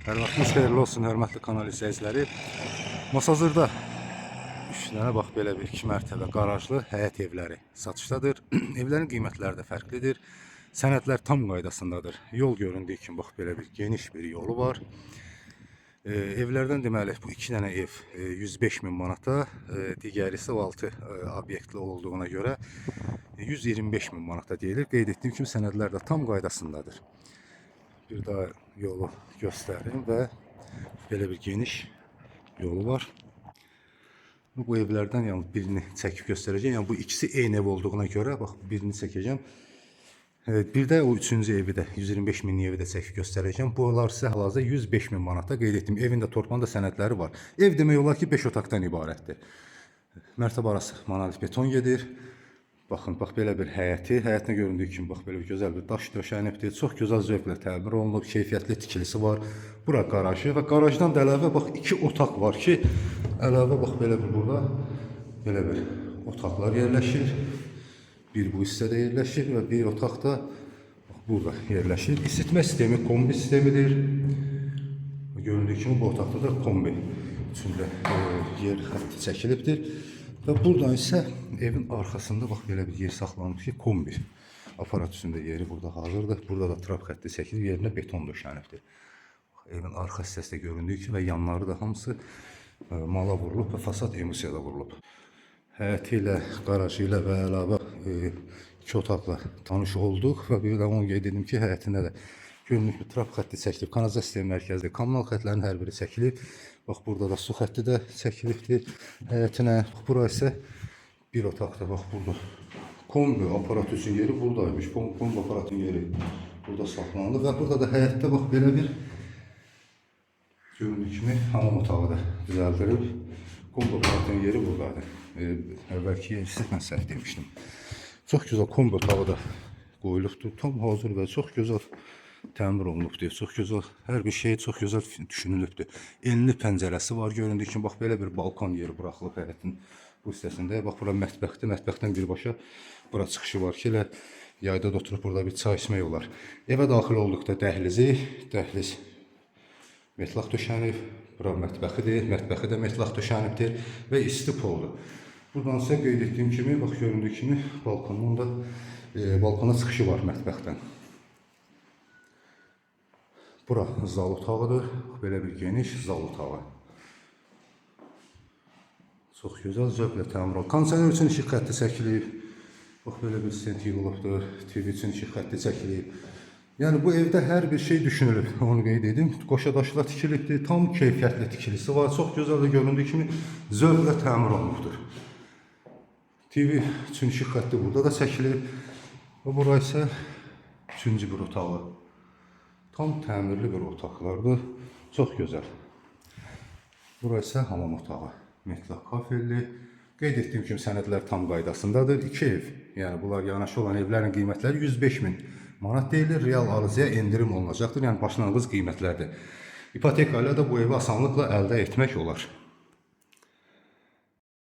Hər vaxtınız xeyirli olsun, hörmətli kanal izləyiciləri. Masazırda 3 dənə bax belə bir 2 mərtəbə qarajlı həyət evləri satışdadır. Evlərin qiymətləri də fərqlidir. Sənədlər tam qaydasındadır. Yol göründüyü kimi bax belə bir geniş bir yolu var. Evlərdən deməli bu 2 dənə ev 105 min manata, digəri isə 6 obyektli olduğuna görə 125 min manata deyilir. Qeyd etdiyim kimi sənədlər də tam qaydasındadır. Bir daha yolu göstereyim ve böyle bir geniş yolu var. Bu evlerden yalnız birini çekip göstereceğim. Yani bu ikisi eyni ev olduğuna göre bak birini çekeceğim. Evet, bir de o üçüncü evi de 125 min evi de çekip göstereceğim. Bunlar ise hal-hazırda 105 min manata qeyd etdim. Evində torpağında sənədləri var. Ev demək olar ki 5 otaqdan ibarətdir. Mərtəbə arası monolit beton gedir. Baxın, bax belə bir həyəti, həyətinə göründüyü kimi bax belə bir gözəl bir daş döşənibdir. Çox gözəl zövqlə təmir olunub, keyfiyyətli tikilisi var. Bura qarajı və qarajdan da əlavə bax 2 otaq var ki, əlavə bax belə bir burada belə bir otaqlar yerləşir. Bir bu hissədə yerləşir və bir otaq da bax burada yerləşir. İsitmə sistemi kombi sistemidir. Göründüyü kimi bu otaqda da kombi içində yer xətti çəkilibdir. Və buradan isə evin arxasında bax belə bir yer saxlanıb ki, kombi aparat üstündə yeri burada hazırdır. Burada da trap xətti çəkilib, yerinə beton döşənibdir. Evin arxa hissəsində göründüyü kimi və yanları da hamısı mala vurulub və fasad emulsiyada vurulub. Həyəti ilə, qarajı ilə və əlavə 2 otaqla tanış olduq və bir də onu qeyd edim ki, həyətində də görünür ki, trap xətti çəkilib, kanalizasiya sistemi mərkəzidir. Kommunal xətlərin hər biri çəkilib. Bax burada da su xətti də çəkilibdir həyətinə. Bura isə bir otaqda bax burada kombi aparat üçün yeri buradaymış. Kombi aparatın yeri burada saxlanılır və burada da həyətdə bax belə bir göründüyü kimi hamam otağı da düzəldilib. Kombi aparatın yeri buradadır. Əvvəlki yer isə mən səhv demişdim. Çox gözəl kombi otağı da qoyulubdur. Tam hazır və çox gözəl təmir olunubdur. Çox gözəl, hər bir şey çox gözəl düşünülübdür. Enli pəncərəsi var. Göründüyü kimi bax belə bir balkon yeri buraxılıb həyətin bu hissəsində. Bax bura mətbəxdir. Mətbəxdən birbaşa bura çıxışı var ki, elə yayda da oturub burada bir çay içmək olar. Evə daxil olduqda dəhliz metlaq döşənib. Bura mətbəxidir. Mətbəxi də metlaq döşənibdir və isti poldur. Buradan isə qeyd etdiyim kimi bax göründüyü kimi balkonun da balkona çıxışı var mətbəxdən. Bura zal otağıdır. Belə bir geniş zal otağı. Çox gözəl zövqlə təmir olunub. Kondisioner üçün işıq xətti çəkilib. Bax belə bir stent yığılıbdır. TV üçün işıq xətti çəkilib. Yəni bu evdə hər bir şey düşünülüb. Onu qeyd edim. Qoşa daşla tikilibdir. Tam keyfiyyətli tikilisi var. Çox gözəl də göründüyü kimi zövqlə təmir olunubdur. TV üçün işıq xətti burada da çəkilib. Və bura isə üçüncü bir otağı. Tam təmirli bir otaqlardır. Çox gözəl. Bura isə hamam otağı. Metlaq kafelli. Qeyd etdiyim kimi sənədlər tam qaydasındadır. 2 ev. Yəni bunlar yanaşı olan evlərin qiymətləri 105 min manat deyilir. Real alıcıya endirim olunacaqdır. Yəni başlanğıc qiymətlərdir. İpoteka ilə də bu evi asanlıqla əldə etmək olar.